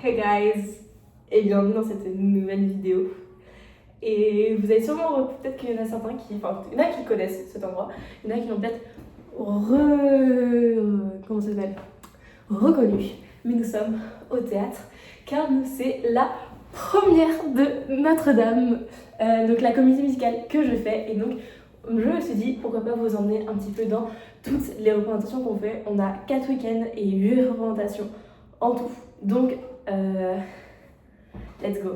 Hey guys, et bienvenue dans cette nouvelle vidéo. Et vous avez sûrement, peut-être qu'il y en a certains qui, enfin, il y en a qui connaissent cet endroit, il y en a qui l'ont peut-être comment ça s'appelle, reconnu. Mais nous sommes au théâtre, car nous c'est la première de Notre-Dame, donc la comédie musicale que je fais. Et donc je me suis dit pourquoi pas vous emmener un petit peu dans toutes les représentations qu'on fait. On a 4 week-ends et 8 représentations en tout. Donc let's go.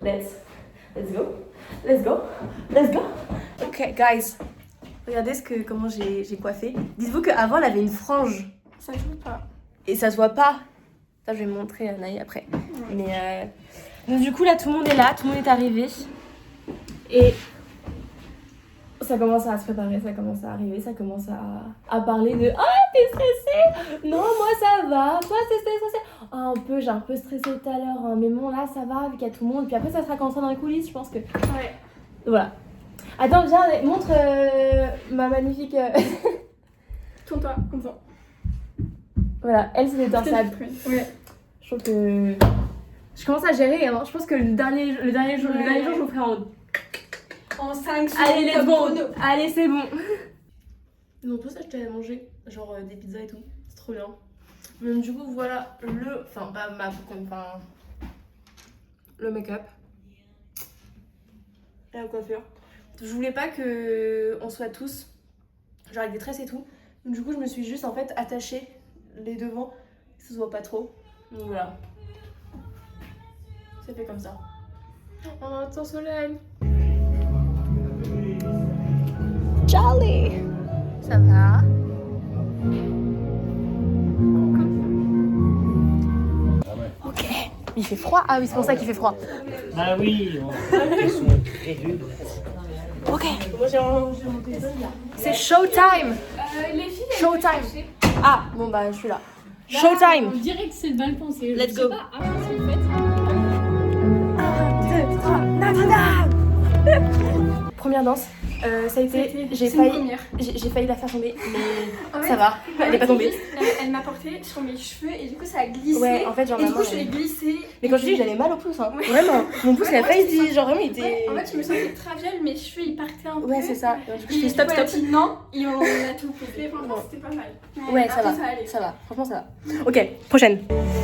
Let's go. Ok guys, regardez comment j'ai coiffé. Dites-vous qu'avant elle avait une frange. Ça se voit pas. Et ça se voit pas. Ça je vais montrer à Naï après. Ouais. Mais donc du coup là tout le monde est là, tout le monde est arrivé. Et ça commence à se préparer, ça commence à arriver, ça commence à parler de « Ah, t'es stressée ?» Non, moi ça va. Toi, t'es stressée? Ah, j'ai un peu stressé tout à l'heure, hein. Mais bon, là, ça va, vu qu'il y a tout le monde. Puis après, ça sera quand on sera dans les coulisses, je pense que... Ouais. Voilà. Attends, viens, montre ma magnifique... Tourne-toi, comme ça. Voilà, elle, c'est des torsades. Ouais. Je trouve que... Je commence à gérer, hein. Je pense que le dernier jour, je vous ferai en 5 secondes. Allez, let's go. Allez, c'est bon. On peut s'acheter à manger, genre des pizzas et tout. C'est trop bien. Donc du coup, voilà le make-up. Et la coiffure. Je voulais pas qu'on soit tous, genre avec des tresses et tout. Donc du coup, je me suis juste en fait attachée les devants, que ça se voit pas trop. Donc voilà. Ça fait comme ça. Oh, attends, soleil. Charlie, ça va? Ok, il fait froid? Ah oui, c'est pour ça qu'il fait froid. Ah oui, ils sont très rudes. Ok, c'est showtime. Les filles, Showtime. Ah, bon bah je suis là. Showtime. On dirait que c'est le bal pensé. Let's je go. sais pas, avant c'est le fait. 1, 2, 3, Notre-Dame. Première danse. Ça a été, j'ai failli la faire tomber, mais en fait, ça va, elle est pas tombée. Elle m'a porté sur mes cheveux et du coup ça a glissé. Ouais, en fait, genre, et du coup je l'ai glissé. Mais quand je dis, j'avais mal au pouce, hein. Ouais. Vraiment. Mon pouce, il a failli se dire, genre vraiment, il était. Ouais, en fait, je me sentais traviole, mes cheveux ils partaient un peu. Ouais, c'est ça. Du coup, je Et fais stop. elle a dit non, et on a tout coupé. Franchement, c'était pas mal. Ouais, ça va. Ça va. Franchement, ça va. Ok, prochaine.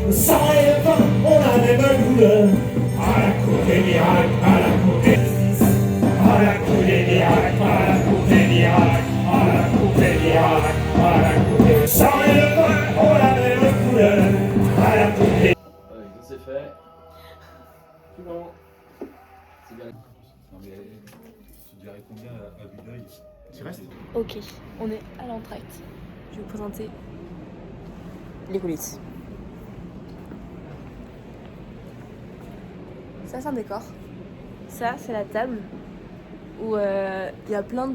Ça et pas, on a les mêmes couleurs. À la cour des miracles, à la cour des justices. À la cour des miracles, à la cour des miracles. À la cour des miracles, à la cour des... Ça et pas, on a les mêmes couleurs. À la cour des... Allez, ça c'est fait. Suivant. C'est bien. Non mais tu dirais combien à vue d'œil? Tu restes? Ok, on est à l'entracte. Je vais vous présenter les coulisses. Ça, c'est un décor. Ça, c'est la table où il y a plein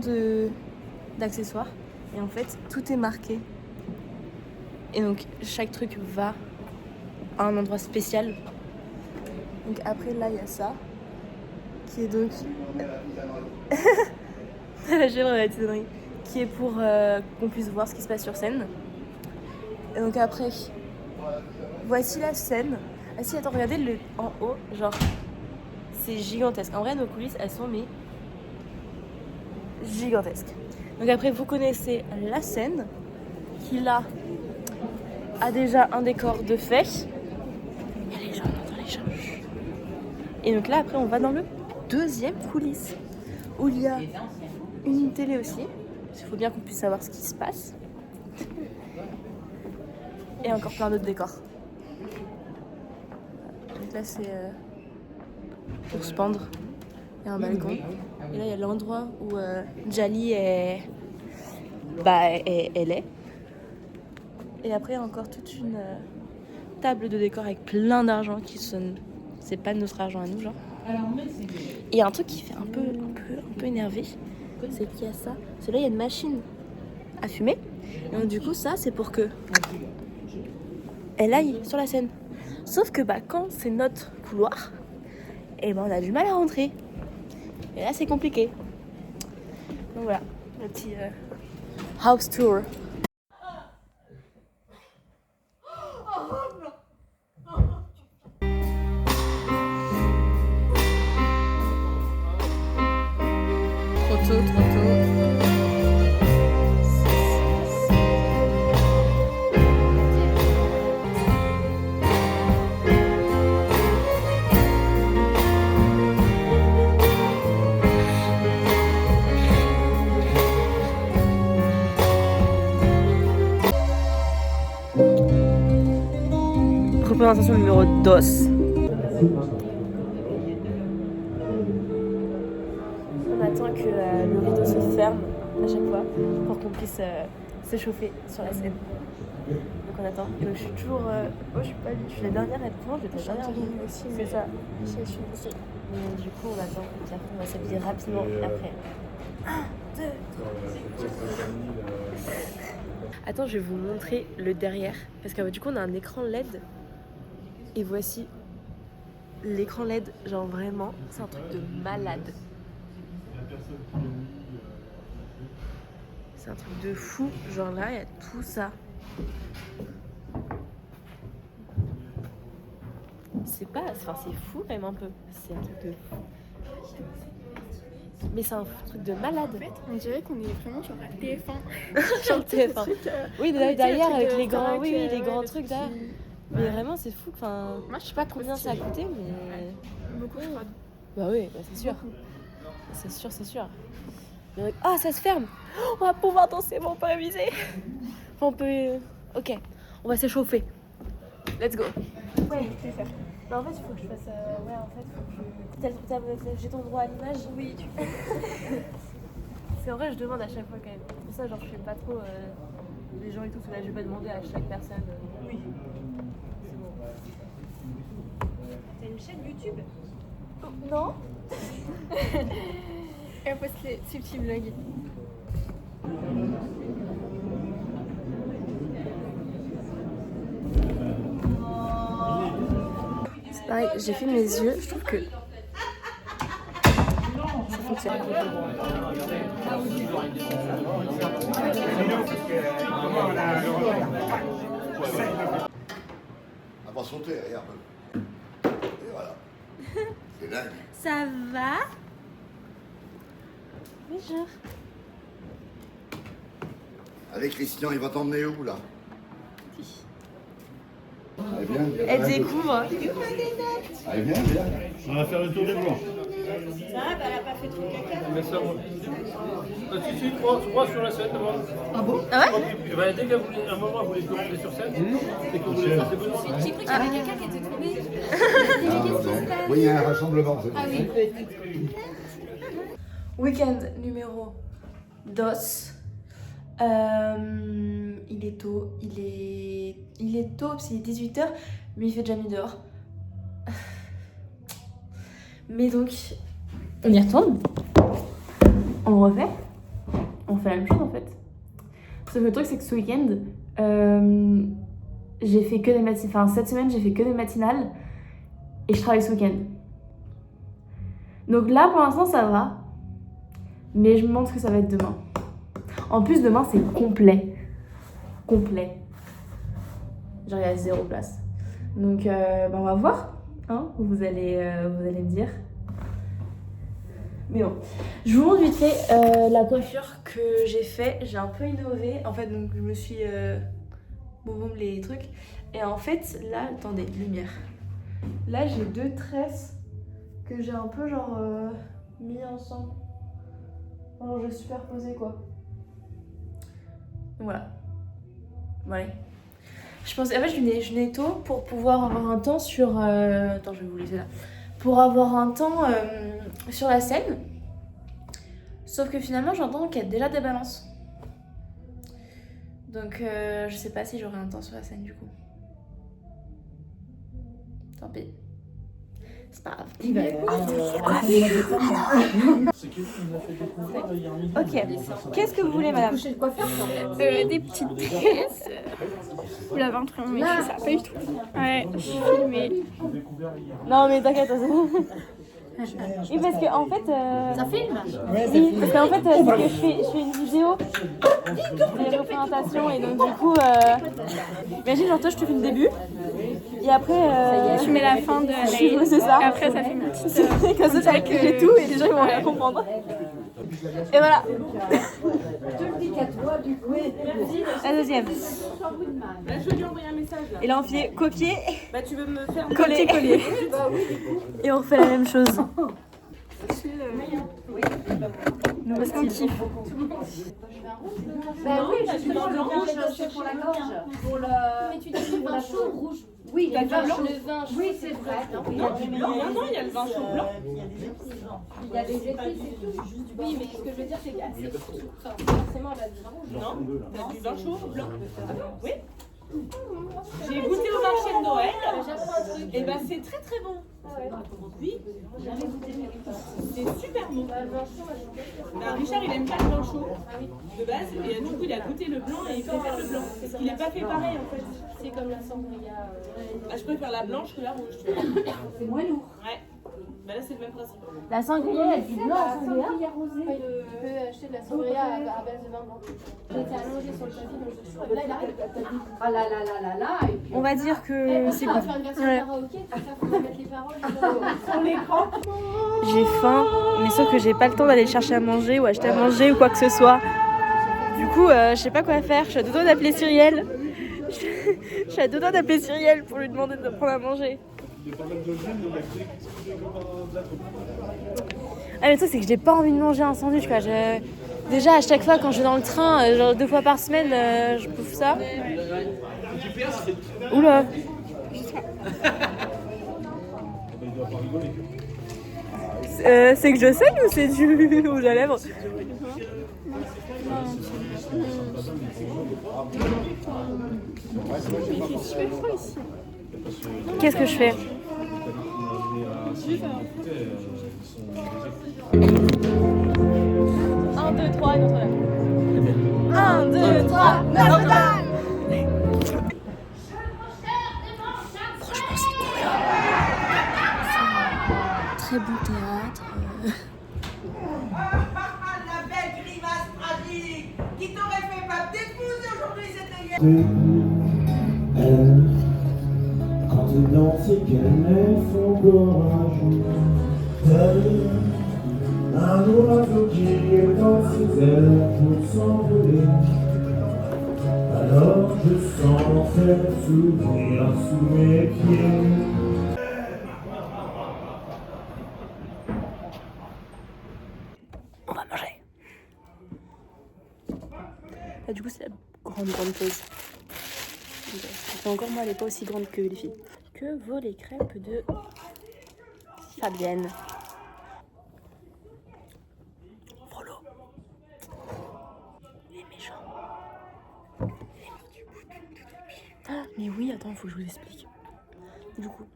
d'accessoires. Et en fait, tout est marqué. Et donc, chaque truc va à un endroit spécial. Donc après, là, il y a ça. Qui est donc... la gêne, la petite connerie. Qui est pour qu'on puisse voir ce qui se passe sur scène. Et donc après, voici la scène. Ah si, attends, regardez en haut, genre, c'est gigantesque. En vrai, nos coulisses, elles sont mais gigantesques. Donc après, vous connaissez la scène, qui là a déjà un décor de fait. Il y a les gens, on entend les gens. Et donc là, après, on va dans le deuxième coulisse, où il y a une télé aussi. Il faut bien qu'on puisse savoir ce qui se passe. Et encore plein d'autres décors. Donc là c'est pour se pendre. Il y a un balcon. Et là il y a l'endroit où Djali elle est. Et après il y a encore toute une table de décor avec plein d'argent qui sonne. C'est pas notre argent à nous genre. Et il y a un truc qui fait un peu énervé. C'est qu'il y a ça. C'est là il y a une machine à fumer. Et donc du coup ça c'est pour que elle aille sur la scène. Sauf que quand c'est notre couloir, et on a du mal à rentrer. Et là c'est compliqué. Donc voilà, le petit house tour. Représentation numéro 2. On attend que le rideau se ferme à chaque fois pour qu'on puisse s'échauffer sur la scène. Donc on attend. Et donc je suis toujours. je suis pas. Je suis la dernière à être prendre, je suis la dernière aussi. C'est ça. Je suis ici. Et du coup on attend. Et puis après on va s'habiller rapidement. Et après. 1, 2, 3. Attends, je vais vous montrer le derrière. Parce que du coup on a un écran LED. Et voici l'écran LED. Genre vraiment, c'est un truc de malade. C'est un truc de fou. Genre là, il y a tout ça. C'est pas... Enfin, c'est fou quand même un peu. C'est un truc de fou. Mais c'est un truc de malade. En fait, on dirait qu'on est vraiment sur la TF1. Sur le TF1. Oui, derrière avec les grands, les grands ouais, trucs là. Mais vraiment, c'est fou. Enfin, Moi, je sais pas combien ça a coûté, mais... Beaucoup de prod. Bah oui, bah c'est sûr. C'est sûr, c'est sûr. Ah, ça se ferme. On va pouvoir danser, bon, on peut réviser. Enfin, on peut... Ok, on va s'échauffer. Let's go. Ouais, Je vais faire. non, en fait, il faut que je fasse... Ouais, en fait, faut que j'ai ton droit à l'image. Oui, tu peux. C'est vrai, je demande à chaque fois quand même. C'est pour ça, genre, je fais pas trop les gens et tout. Parce que là, je vais pas demander à chaque personne. Oui. C'est bon. T'as une chaîne YouTube? Oh, non. Et on poste ces petits vlogs. C'est pareil, j'ai fait mes yeux, je trouve que ça fonctionne. On va sauter, regarde. Et voilà. C'est dingue. Ça va? Oui, genre. Allez, Christian, il va t'emmener où, là? Allez, viens. Elle découvre. Allez, viens. On va faire le tour des blancs. Mais ça, si, 3 sur la scène devant. Ah ouais? Et ben, dès qu'à un moment vous voulez commander sur scène, c'est que vous voulez faire des besoins. J'ai cru qu'il y avait quelqu'un qui était tombé. Oui, il y a un rassemblement. C'est oui. Week-end numéro 2. Il est tôt, il est tôt parce qu'il est 18h, mais il fait déjà nuit dehors. Mais donc, on y retourne, on le refait, on fait la même chose en fait. Sauf que le truc c'est que ce week-end, j'ai fait que des matinales, enfin cette semaine j'ai fait que des matinales et je travaille ce week-end. Donc là pour l'instant ça va, mais je me demande ce que ça va être demain. En plus, demain, c'est complet. Complet. Genre, il y a 0 place. Donc, on va voir. Hein, vous allez me dire. Mais bon. Je vous montre vite fait la coiffure que j'ai fait. J'ai un peu innové. En fait, donc, je me suis... boum, les trucs. Et en fait, là, attendez, lumière. Là, j'ai 2 tresses que j'ai un peu, genre, mis ensemble. Genre, je superposé, quoi. Voilà. Voilà. Je pense, en fait, je venais tôt pour pouvoir avoir un temps sur... Attends, je vais vous laisser là. Pour avoir un temps sur la scène. Sauf que finalement, j'entends qu'il y a déjà des balances. Donc, je sais pas si j'aurai un temps sur la scène du coup. Tant pis. C'est pas grave. Ok. Qu'est-ce que vous voulez, madame? Des petites tresses. Vous l'avez en train de mettre ça, pas du tout. Ouais, je suis filmée. Non, mais t'inquiète. Oui, parce que en fait. Ça filme? Oui, parce qu'en fait, c'est que je fais une vidéo de représentation et donc du coup. Imagine, genre toi, je te fais le début. Et après. Tu mets la fin de la c'est ça. Et après, ça fait une petite. Comme ça, j'ai tout et les gens ils vont rien comprendre. Et voilà. La deuxième. Et là on fait copier. Bah tu veux me faire coller. Et on refait la même chose. Nouveau style. Bah oui, justement, le rouge, c'est pour la gorge. Pour le... Mais tu dis vin chaud ou rouge? Oui, T'as le du vin blanc chaud. Oui, c'est vrai. Non, il y a le vin chaud blanc. Il y a des épices et tout. Oui, mais ce que je veux dire, c'est qu'il y a forcément à base de vin rouge. Non, t'as du vin chaud blanc. Oui. J'ai goûté au marché de Noël. J'apprends un truc. Et ben c'est très très bon. Oui, c'est super bon. Richard il aime pas le vin chaud de base et du coup il a goûté le blanc et il préfère le blanc parce qu'il n'est pas fait pareil en fait. C'est comme la sangria. Ah, je préfère la blanche que la rouge. Tu vois. C'est moins lourd. Ouais. Bah là c'est le même principe. La sangria, elle dit blanc, La sangria. sangria rosée. Tu peux acheter de la sangria à base de vin blanc. J'étais allongée sur le tapis, donc je suis là, il arrête. Ah là là là là là. Et puis On va dire que c'est on va bon. faire une version Ouais. karaoké, tout ça, faut mettre les paroles sur l'écran. J'ai faim, mais sauf que j'ai pas le temps d'aller chercher à manger ou acheter à manger ou quoi que ce soit. Du coup, je sais pas quoi faire. Je suis à deux doigts d'appeler Cyrielle. Je suis à deux doigts d'appeler Cyrielle pour lui demander de prendre à manger. Ah, le truc, c'est que j'ai pas envie de manger un sandwich, quoi. Déjà, à chaque fois, quand je vais dans le train, genre 2 fois par semaine, je bouffe ça. Oula. C'est que je saigne ou c'est du rouge à lèvres? Qu'est-ce que je fais? 1, 2, 3, Notre-Dame. 1, 2, 3, Notre-Dame. Franchement, c'est cool. Très bon théâtre. La belle grimace tragique qui t'aurait fait ma d'épouse aujourd'hui, c'était hier. Quand dans ses canets son courage, un oiseau qui est dans ses ailes pour s'envoler. Alors je sens faire s'ouvrir sous mes pieds. On va manger. Là, du coup, c'est la grande pause. Et encore, moi, elle n'est pas aussi grande que les filles. Que vaut les crêpes de Fabienne? Frollo. Il est méchant. Ah, mais oui, attends, il faut que je vous explique. Du coup,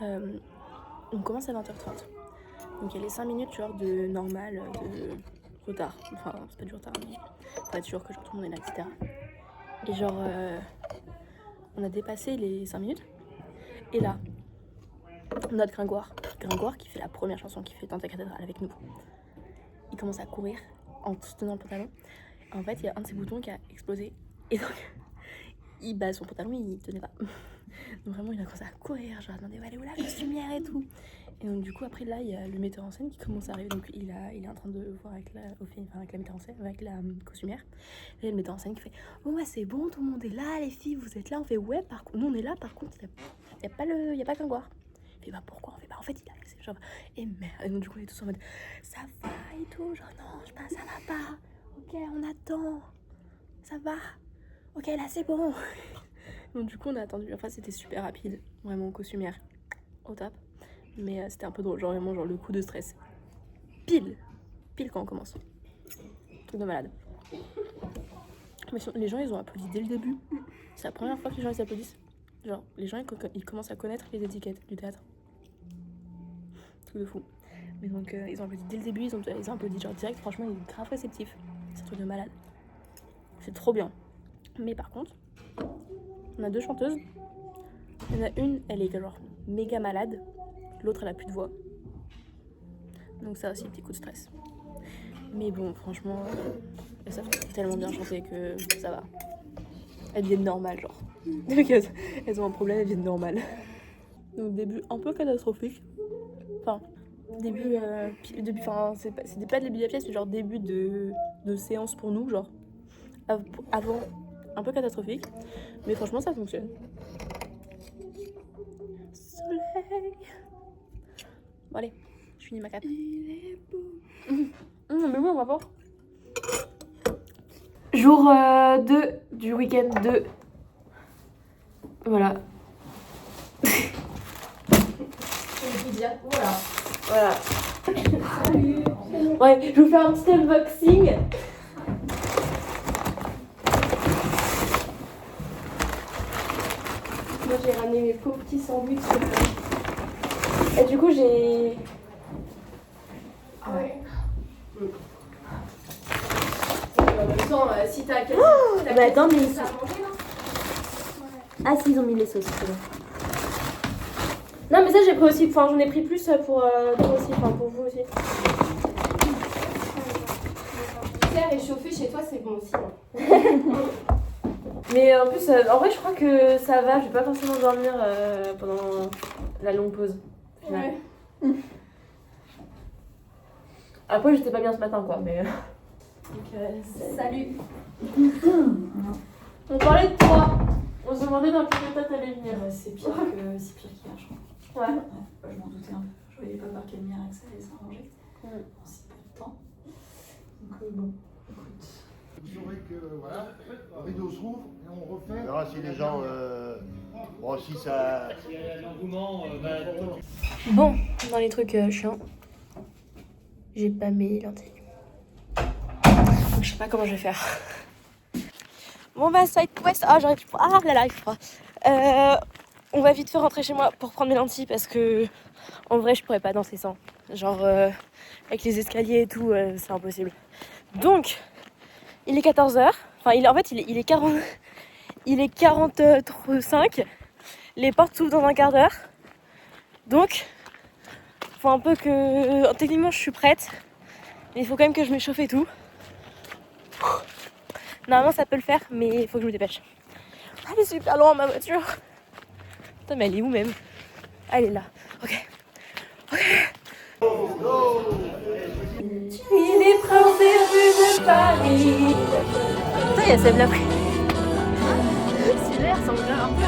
on commence à 20h30. Donc il y a les 5 minutes genre de normal, de retard. Enfin, c'est pas du retard, mais faut être sûr que genre, tout le monde est là, etc. Et genre, on a dépassé les 5 minutes. Et là, notre Gringoire qui fait la première chanson, qui fait Tante Cathédrale avec nous, il commence à courir en se tenant le pantalon. En fait, il y a un de ses boutons qui a explosé. Et donc, son pantalon, il tenait pas. Donc vraiment, il a commencé à courir, genre, demandé, elle est où la costumière et tout. Et donc du coup, après là, il y a le metteur en scène qui commence à arriver. Donc il est en train de voir avec la metteur en scène, avec la costumière. Et il y a le metteur en scène qui fait, bon ouais, c'est bon, tout le monde est là, les filles, vous êtes là. On fait, ouais, par contre, nous on est là, par contre, il y a pas Gringoire. Il fait, bah pourquoi? On fait, bah en fait, il a laissé, genre, et merde. Et donc du coup, on est tous en mode, ça va et tout, genre, non, je sais pas, ça va pas. Ok, on attend. Ça va. Ok, là c'est bon. Donc du coup, on a attendu. Enfin, c'était super rapide, vraiment, costumière, au top. Mais c'était un peu drôle, genre vraiment genre le coup de stress. Pile quand on commence. Truc de malade. Mais les gens ils ont applaudi dès le début. C'est la première fois que les gens ils applaudissent. Genre les gens ils commencent à connaître les étiquettes du théâtre. Truc de fou. Mais donc ils ont applaudi dès le début, ils ont applaudi genre direct, franchement ils sont grave réceptifs. C'est un truc de malade. C'est trop bien. Mais par contre, on a 2 chanteuses. Il y en a une, elle est genre méga malade. L'autre, elle a plus de voix. Donc ça aussi, petit coup de stress. Mais bon, franchement, elles savent tellement bien chanter que ça va. Elles deviennent normales, genre. Donc elles ont un problème, elles deviennent normales. Donc début un peu catastrophique. Enfin, début enfin, c'est pas le début de la pièce, mais genre début de séance pour nous, genre. Avant, un peu catastrophique. Mais franchement, ça fonctionne. Soleil. Bon allez, je finis ma cape. Il est beau. Mais oui, on va voir. Jour 2 du week-end 2. Voilà. dire. Voilà. Voilà. Ouais, je vous fais un petit unboxing. Moi j'ai ramené mes pauvres petits sandwichs. Et du coup j'ai... Ah ouais. En même temps, si t'as quelqu'un... Bah attends, mais ça à manger, non? ah si, ils ont mis les sauces, c'est bon. Non mais ça j'ai pris aussi, enfin j'en ai pris plus pour toi aussi, enfin pour vous aussi. Faire réchauffer chez toi, c'est bon aussi. Mais en plus, en vrai je crois que ça va, je vais pas forcément dormir pendant la longue pause. Ouais. Après j'étais pas bien ce matin quoi, mais... Salut. On parlait de toi. On se demandait dans quel état t'allais venir. C'est pire qu'hier, je crois. Ouais. Je m'en doutais un peu. Je voyais pas par quel miracle ça allait s'arranger. En si peu de temps. Donc bon, écoute. Vous saurez que voilà, le rideau s'ouvre et on refait. On verra si les gens. Bon, si ça. L'engouement va être... Bon, dans les trucs chiants, j'ai pas mes lentilles. Donc je sais pas comment je vais faire. Bon bah side quest, ah j'arrive pas, ah là là il froid. On va vite faire rentrer chez moi pour prendre mes lentilles parce que en vrai je pourrais pas danser sans. Genre avec les escaliers et tout, c'est impossible. Donc il est 14h, enfin il est 40, il est 45. Les portes s'ouvrent dans un quart d'heure. Donc faut un peu que, techniquement je suis prête, mais il faut quand même que je m'échauffe et tout. Normalement ça peut le faire, mais il faut que je me dépêche. Elle est super loin ma voiture. Putain mais elle est où même? Elle est là. Ok. Il est prince des rues de Paris. Putain il y a Seb là. Celui-là il ressemble un peu.